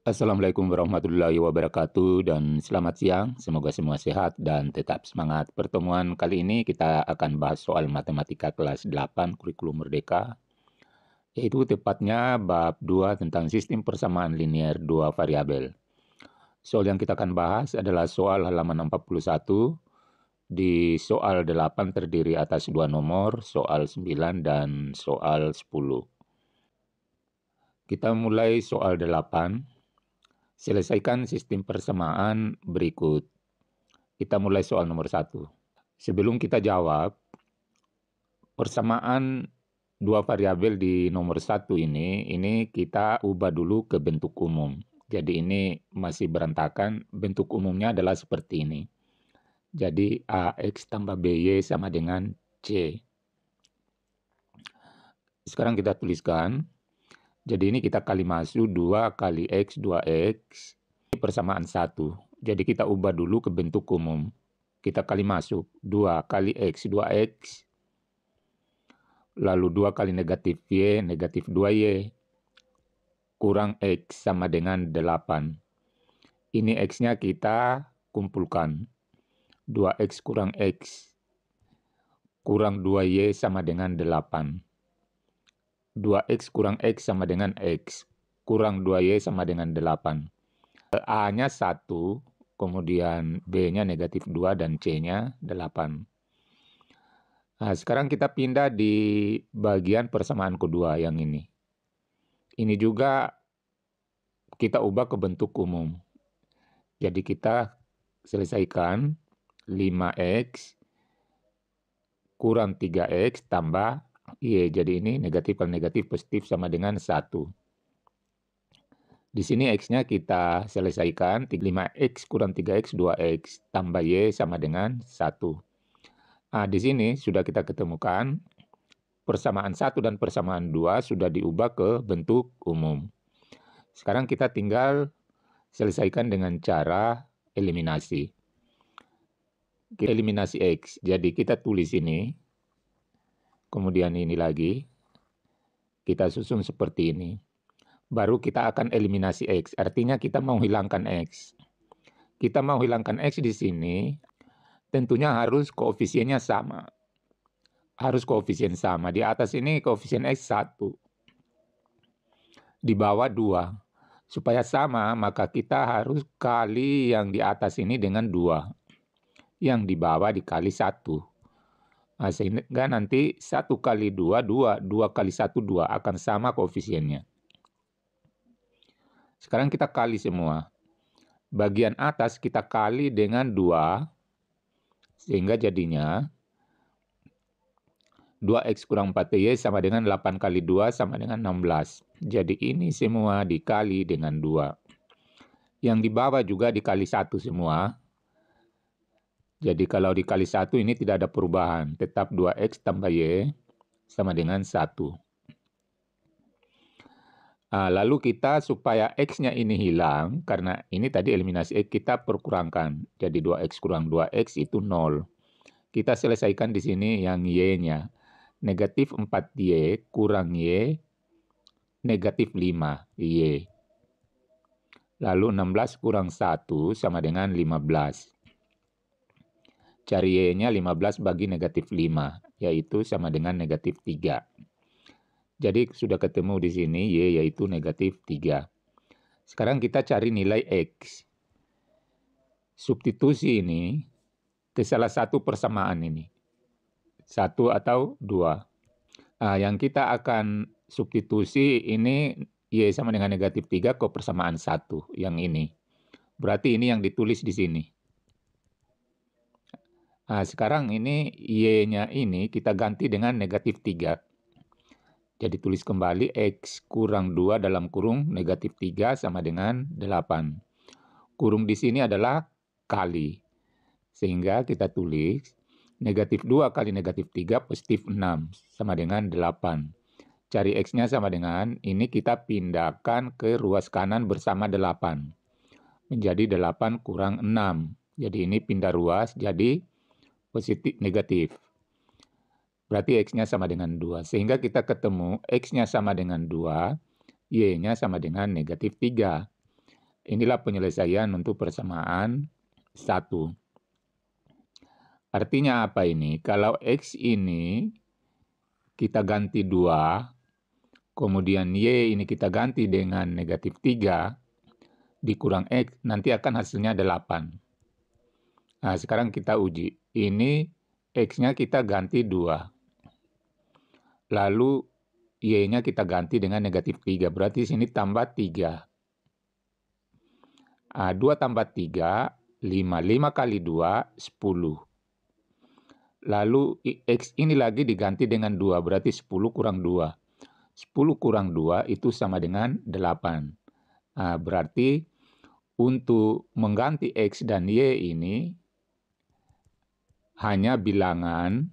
Assalamualaikum warahmatullahi wabarakatuh dan selamat siang. Semoga semua sehat dan tetap semangat. Pertemuan kali ini kita akan bahas soal matematika kelas 8 kurikulum merdeka, yaitu tepatnya bab 2 tentang sistem persamaan linier dua variabel. Soal yang kita akan bahas adalah soal halaman 41. Di soal 8 terdiri atas dua nomor, soal 9 dan soal 10. Kita mulai soal 8. Selesaikan sistem persamaan berikut. Kita mulai soal nomor 1. Sebelum kita jawab, persamaan dua variabel di nomor 1 ini kita ubah dulu ke bentuk umum. Jadi ini masih berantakan, bentuk umumnya adalah seperti ini. Jadi AX tambah BY sama dengan C. Sekarang kita tuliskan. Jadi ini kita kali masuk 2 kali X, 2X. Persamaan 1. Jadi kita ubah dulu ke bentuk umum. Kita kali masuk 2 kali X, 2X. Lalu 2 kali negatif Y, negatif 2Y. Kurang X sama dengan 8. Ini X-nya kita kumpulkan. 2X kurang X. Kurang 2Y sama dengan 8. 2X kurang X sama dengan X. Kurang 2Y sama dengan 8. A-nya 1, kemudian B-nya negatif 2, dan C-nya 8. Nah, sekarang kita pindah di bagian persamaan kedua yang ini. Ini juga kita ubah ke bentuk umum. Jadi kita selesaikan 5X kurang 3X tambah Y. Jadi ini negatif kali negatif positif sama dengan 1. Di sini X-nya kita selesaikan 5X kurang 3X 2X tambah Y sama dengan 1. Nah, di sini sudah kita ketemukan persamaan 1 dan persamaan 2 sudah diubah ke bentuk umum. Sekarang kita tinggal selesaikan dengan cara eliminasi. Kita eliminasi X. Jadi kita tulis ini. Kemudian ini lagi. Kita susun seperti ini. Baru kita akan eliminasi X. Artinya kita mau hilangkan X. Kita mau hilangkan X di sini. Tentunya harus koefisiennya sama. Harus koefisien sama. Di atas ini koefisien X 1. Di bawah 2. Supaya sama, maka kita harus kali yang di atas ini dengan 2. Yang di bawah dikali 1. Nah, sehingga nanti 1 kali 2, 2. 2 kali 1, 2. Akan sama koefisiennya. Sekarang kita kali semua. Bagian atas kita kali dengan 2. Sehingga jadinya 2X kurang 4Y sama dengan 8 kali 2 sama dengan 16. Jadi ini semua dikali dengan 2. Yang di bawah juga dikali 1 semua. Jadi kalau dikali 1 ini tidak ada perubahan. Tetap 2X tambah Y sama dengan 1. Lalu kita supaya X-nya ini hilang, karena ini tadi eliminasi X kita perkurangkan. Jadi 2X kurang 2X itu 0. Kita selesaikan di sini yang Y-nya. Negatif 4Y kurang Y, negatif 5Y. Lalu 16 kurang 1 sama dengan 15. Cari Y-nya 15 bagi negatif 5, yaitu sama dengan negatif 3. Jadi sudah ketemu di sini Y yaitu negatif 3. Sekarang kita cari nilai X. Substitusi ini ke salah satu persamaan ini. 1 atau 2. Yang kita akan substitusi ini Y sama dengan negatif 3 ke persamaan 1. Yang ini. Berarti ini yang ditulis di sini. Sekarang ini Y-nya ini kita ganti dengan negatif 3. Jadi tulis kembali X kurang 2 dalam kurung negatif 3 sama dengan 8. Kurung di sini adalah kali. Sehingga kita tulis negatif 2 kali negatif 3 positif 6 sama dengan 8. Cari X-nya sama dengan, ini kita pindahkan ke ruas kanan bersama 8. Menjadi 8 kurang 6. Jadi ini pindah ruas jadi positif negatif. Berarti X-nya sama dengan 2. Sehingga kita ketemu X-nya sama dengan 2, Y-nya sama dengan negatif 3. Inilah penyelesaian untuk persamaan 1. Artinya apa ini? Kalau X ini kita ganti 2, kemudian Y ini kita ganti dengan negatif 3, dikurang X, nanti akan hasilnya 8. Nah, sekarang kita uji. Ini X-nya kita ganti 2. Lalu Y-nya kita ganti dengan negatif 3. Berarti sini tambah 3. 2 tambah 3, 5. 5 kali 2, 10. Lalu X ini lagi diganti dengan 2. Berarti 10 kurang 2. 10 kurang 2 itu sama dengan 8. Berarti untuk mengganti X dan Y ini hanya bilangan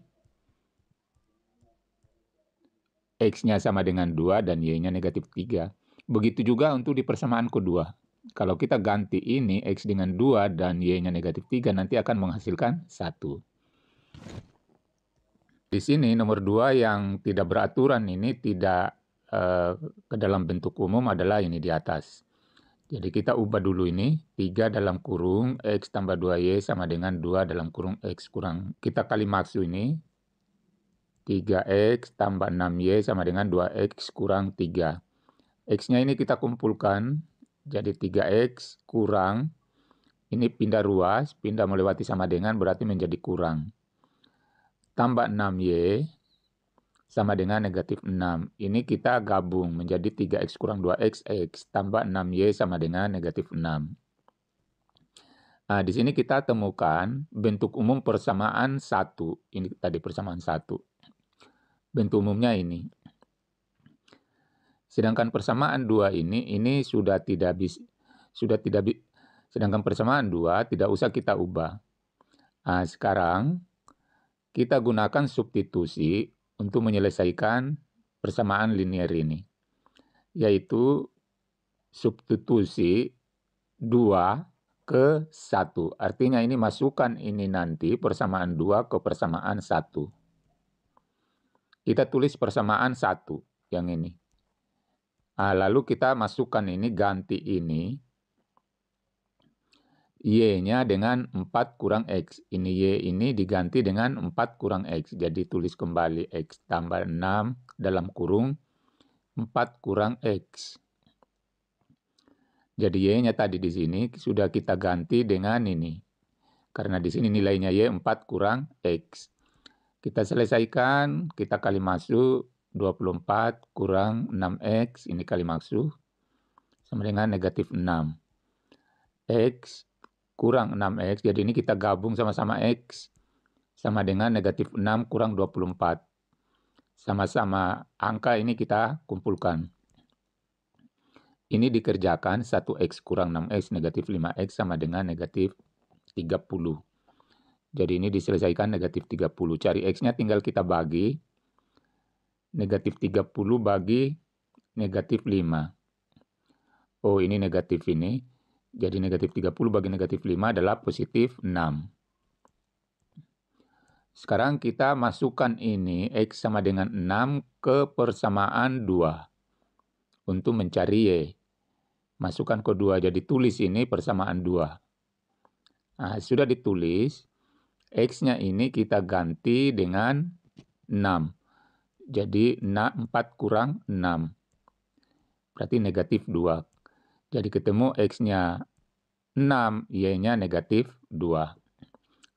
X-nya sama dengan 2 dan Y-nya negatif 3. Begitu juga untuk di persamaan kedua. Kalau kita ganti ini X dengan 2 dan Y-nya negatif 3, nanti akan menghasilkan 1. Di sini nomor 2 yang tidak beraturan ini tidak ke dalam bentuk umum adalah ini di atas. Jadi kita ubah dulu ini, 3 dalam kurung X tambah 2Y sama dengan 2 dalam kurung X kurang. Kita kali maksud ini, 3X tambah 6Y sama dengan 2X kurang 3. X-nya ini kita kumpulkan, jadi 3X kurang, ini pindah ruas, pindah melewati sama dengan berarti menjadi kurang. Tambah 6Y sama dengan negatif 6. Ini kita gabung menjadi 3X kurang 2X, X tambah 6Y sama dengan negatif 6. Di sini kita temukan bentuk umum persamaan 1. Ini tadi persamaan 1. Bentuk umumnya ini. Sedangkan persamaan 2 ini sudah tidak bisa, sedangkan persamaan 2 tidak usah kita ubah. Sekarang kita gunakan substitusi untuk menyelesaikan persamaan linear ini, yaitu substitusi 2 ke 1. Artinya ini masukkan ini nanti persamaan 2 ke persamaan 1. Kita tulis persamaan 1 yang ini. Lalu kita masukkan ini, ganti ini, Y-nya dengan 4 kurang X. Ini Y ini diganti dengan 4 kurang X. Jadi tulis kembali X tambah 6 dalam kurung 4 kurang X. Jadi Y-nya tadi di sini sudah kita ganti dengan ini. Karena di sini nilainya Y 4 kurang X. Kita selesaikan, kita kali masuk 24 kurang 6X. Ini kali masuk sama dengan negatif 6. X kurang 6X, jadi ini kita gabung sama-sama X, sama dengan negatif 6 kurang 24. Sama-sama angka ini kita kumpulkan. Ini dikerjakan 1X kurang 6X negatif 5X sama dengan negatif 30. Jadi ini diselesaikan negatif 30. Cari X-nya tinggal kita bagi. Negatif 30 bagi negatif 5. Oh, ini negatif ini. Jadi negatif 30 bagi negatif 5 adalah positif 6. Sekarang kita masukkan ini X sama dengan 6 ke persamaan 2. Untuk mencari Y. Masukkan ke 2, jadi tulis ini persamaan 2. Sudah ditulis, X-nya ini kita ganti dengan 6. Jadi 4 kurang 6. Berarti negatif 2. Jadi ketemu X-nya 6, Y-nya negatif 2.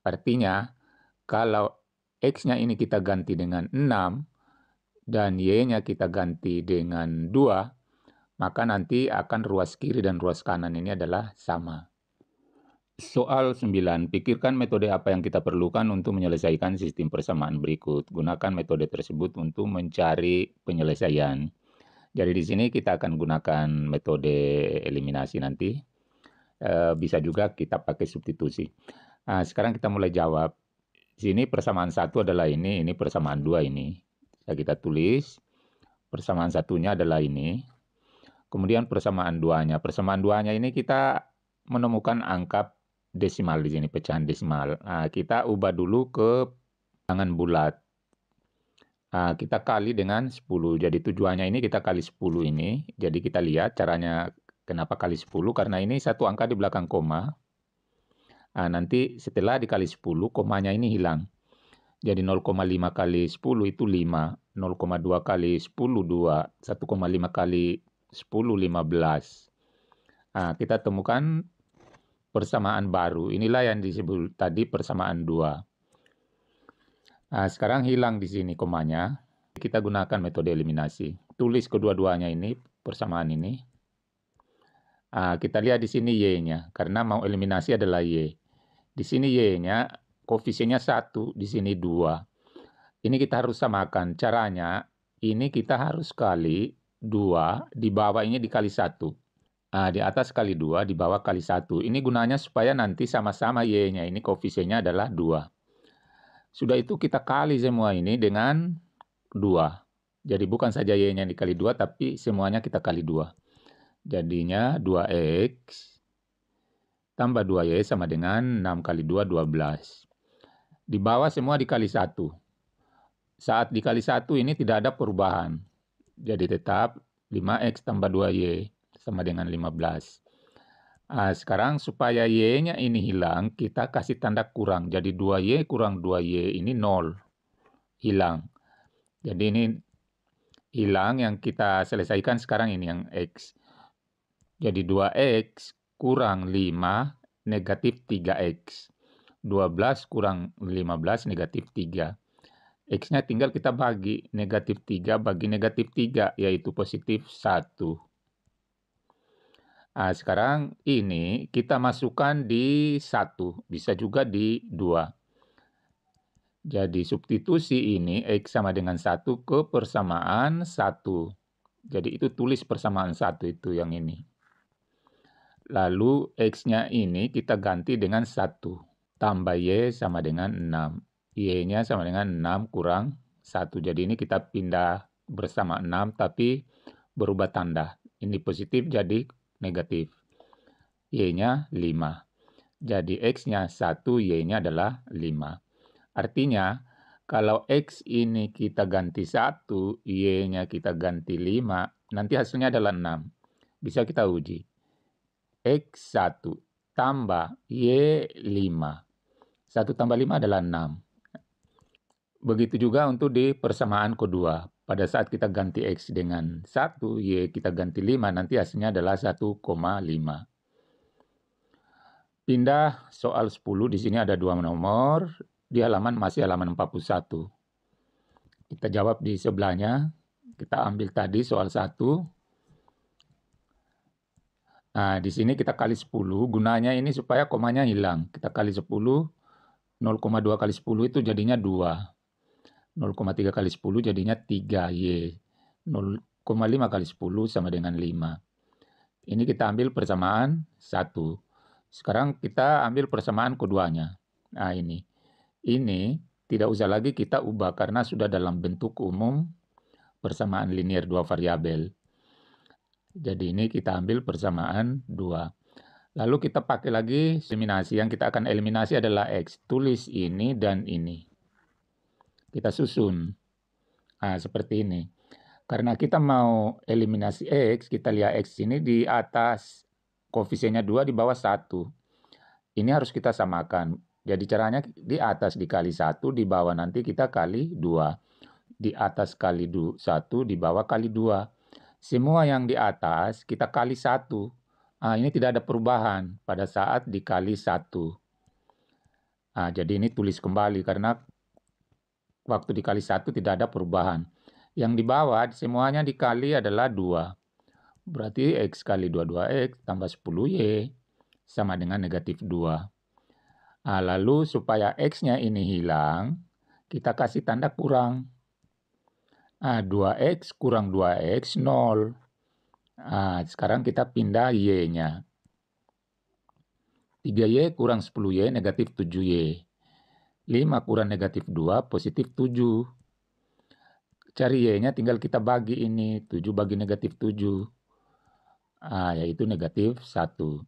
Artinya, kalau X-nya ini kita ganti dengan 6, dan Y-nya kita ganti dengan 2, maka nanti akan ruas kiri dan ruas kanan ini adalah sama. Soal 9. Pikirkan metode apa yang kita perlukan untuk menyelesaikan sistem persamaan berikut. Gunakan metode tersebut untuk mencari penyelesaian. Jadi di sini kita akan gunakan metode eliminasi nanti. Bisa juga kita pakai substitusi. Sekarang kita mulai jawab. Sini persamaan 1 adalah ini persamaan 2 ini. Kita tulis persamaan satunya adalah ini. Kemudian persamaan 2-nya. Persamaan 2-nya ini kita menemukan angka desimal di sini, pecahan desimal. Kita ubah dulu ke bilangan bulat. Kita kali dengan 10. Jadi tujuannya ini kita kali 10 ini. Jadi kita lihat caranya Kenapa kali 10? Karena ini satu angka di belakang koma. Nanti setelah dikali 10, komanya ini hilang. Jadi 0,5 kali 10 itu 5. 0,2 kali 10, 2. 1,5 kali 10, 15. Kita temukan persamaan baru. Inilah yang disebut tadi persamaan 2. Sekarang hilang di sini komanya. Kita gunakan metode eliminasi. Tulis kedua-duanya ini, persamaan ini. Kita lihat di sini Y-nya. Karena mau eliminasi adalah Y. Di sini Y-nya, koefisiennya 1, di sini 2. Ini kita harus samakan. Caranya, ini kita harus kali 2, di bawah ini dikali 1. Di atas kali 2, di bawah kali 1. Ini gunanya supaya nanti sama-sama Y-nya. Ini koefisiennya adalah 2. Sudah itu kita kali semua ini dengan 2. Jadi bukan saja Y-nya dikali 2, tapi semuanya kita kali 2. Jadinya 2X tambah 2Y sama dengan 6 kali 2, 12. Di bawah semua dikali 1. Saat dikali 1 ini tidak ada perubahan. Jadi tetap 5X tambah 2Y sama dengan 15. Sekarang supaya Y-nya ini hilang, kita kasih tanda kurang. Jadi 2Y kurang 2Y ini 0. Hilang. Jadi ini hilang, yang kita selesaikan sekarang ini yang X. Jadi 2X kurang 5 negatif 3X. 12 kurang 15 negatif 3. X-nya tinggal kita bagi. Negatif 3 bagi negatif 3, yaitu positif 1. Sekarang ini kita masukkan di 1. Bisa juga di 2. Jadi substitusi ini X sama dengan 1 ke persamaan 1. Jadi itu tulis persamaan 1 itu yang ini. Lalu X-nya ini kita ganti dengan 1. Tambah Y sama dengan 6. Y-nya sama dengan 6 kurang 1. Jadi ini kita pindah bersama 6 tapi berubah tanda. Ini positif jadi negatif. Y-nya 5. Jadi X-nya 1, Y-nya adalah 5. Artinya kalau X ini kita ganti 1, Y-nya kita ganti 5, nanti hasilnya adalah 6. Bisa kita uji. X1 tambah Y5. 1 tambah 5 adalah 6. Begitu juga untuk di persamaan kedua. Pada saat kita ganti X dengan 1, Y kita ganti 5, nanti hasilnya adalah 1,5. Pindah soal 10, di sini ada 2 nomor. Di halaman masih halaman 41. Kita jawab di sebelahnya. Kita ambil tadi soal 1. Di sini kita kali 10, gunanya ini supaya komanya hilang. Kita kali 10, 0,2 kali 10 itu jadinya 2. 0,3 kali 10 jadinya 3Y. 0,5 kali 10 sama dengan 5. Ini kita ambil persamaan 1. Sekarang kita ambil persamaan keduanya. Ini. Ini tidak usah lagi kita ubah karena sudah dalam bentuk umum persamaan linear 2 variabel. Jadi ini kita ambil persamaan 2. Lalu kita pakai lagi eliminasi. Yang kita akan eliminasi adalah X. Tulis ini dan ini. Kita susun. Seperti ini. Karena kita mau eliminasi X, kita lihat X ini di atas koefisiennya 2, di bawah 1. Ini harus kita samakan. Jadi caranya di atas dikali 1, di bawah nanti kita kali 2. Di atas kali 1, di bawah kali 2. Semua yang di atas kita kali 1. Ini tidak ada perubahan pada saat dikali 1. Jadi ini tulis kembali karena waktu dikali 1 tidak ada perubahan. Yang di bawah semuanya dikali adalah 2. Berarti X kali 2X tambah 10Y sama dengan negatif 2. Lalu supaya X-nya ini hilang, kita kasih tanda kurang. 2X kurang 2X, 0. Sekarang kita pindah Y-nya. 3Y kurang 10Y, negatif 7Y. 5 kurang negatif 2, positif 7. Cari Y-nya tinggal kita bagi ini. 7 bagi negatif 7. Yaitu negatif 1.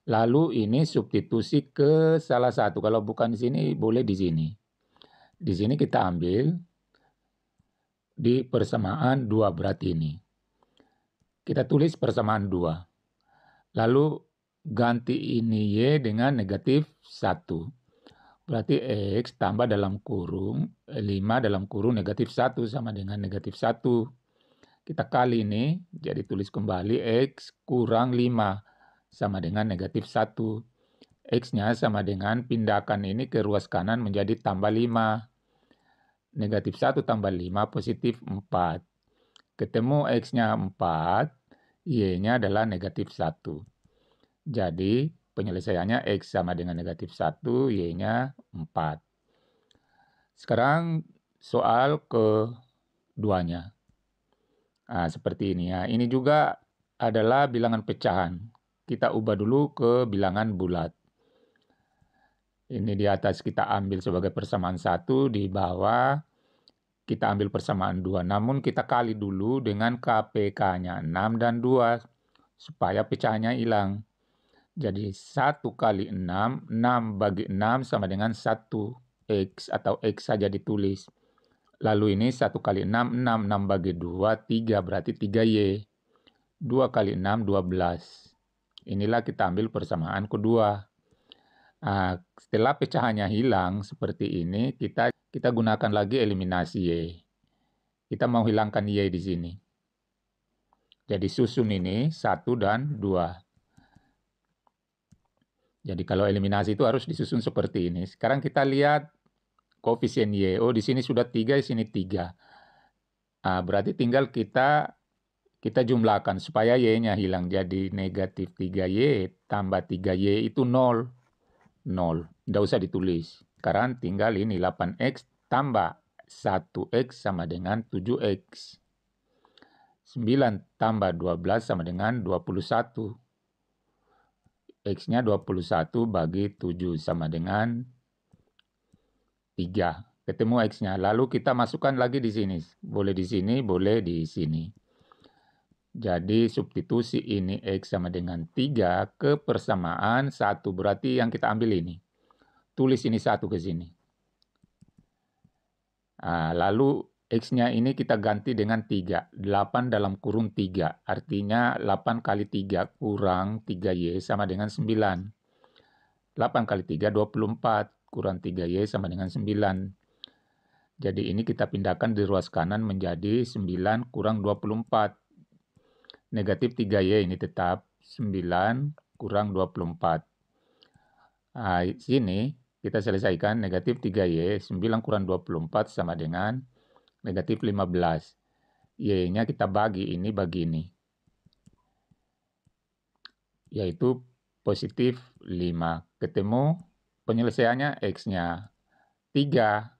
Lalu ini substitusi ke salah satu. Kalau bukan di sini, boleh di sini. Di sini kita ambil di persamaan 2 berarti ini. Kita tulis persamaan 2. Lalu ganti ini Y dengan negatif 1. Berarti X tambah dalam kurung 5 dalam kurung negatif 1 sama dengan negatif 1. Kita kali ini, jadi tulis kembali X kurang 5 sama dengan negatif 1. X-nya sama dengan pindahkan ini ke ruas kanan menjadi tambah 5. Negatif 1 tambah 5 positif 4. Ketemu X-nya 4, Y-nya adalah negatif 1. Jadi penyelesaiannya X sama dengan negatif 1, Y-nya 4. Sekarang soal keduanya. Nah, seperti ini ya. Ini juga adalah bilangan pecahan. Kita ubah dulu ke bilangan bulat. Ini di atas kita ambil sebagai persamaan 1, di bawah kita ambil persamaan 2. Namun kita kali dulu dengan KPK-nya 6 dan 2 supaya pecahannya hilang. Jadi 1 kali 6, 6 bagi 6 sama dengan 1X atau X saja ditulis. Lalu ini 1 kali 6, 6. 6 bagi 2, 3. Berarti 3Y. 2 kali 6, 12. Inilah kita ambil persamaan kedua. Nah, setelah pecahannya hilang seperti ini, kita gunakan lagi eliminasi Y. Kita mau hilangkan Y di sini. Jadi susun ini 1 dan 2. Jadi kalau eliminasi itu harus disusun seperti ini. Sekarang kita lihat koefisien Y. Oh, di sini sudah 3, di sini 3. Nah, berarti tinggal kita jumlahkan supaya Y-nya hilang. Jadi negatif 3Y tambah 3Y itu 0. 0. Tidak usah ditulis. Sekarang tinggal ini 8X tambah 1X sama dengan 7X. 9 tambah 12 sama dengan 21. X-nya 21 bagi 7 sama dengan 3. Ketemu X-nya. Lalu kita masukkan lagi di sini. Boleh di sini, boleh di sini. Jadi substitusi ini X sama dengan 3 ke persamaan 1. Berarti yang kita ambil ini. Tulis ini 1 ke sini. Nah, lalu X-nya ini kita ganti dengan 3. 8 dalam kurung 3. Artinya 8 kali 3 kurang 3Y sama dengan 9. 8 kali 3, 24. Kurang 3Y sama dengan 9. Jadi ini kita pindahkan di ruas kanan menjadi 9 kurang 24. Negatif 3Y ini tetap 9 kurang 24. Nah, sini kita selesaikan negatif 3Y, 9 kurang 24 sama dengan negatif 15. Y-nya kita bagi ini, yaitu positif 5. Ketemu penyelesaiannya X-nya 3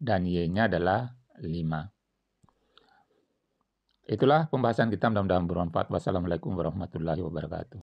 dan Y-nya adalah 5. Itulah pembahasan kita, mudah-mudahan bermanfaat. Wassalamualaikum warahmatullahi wabarakatuh.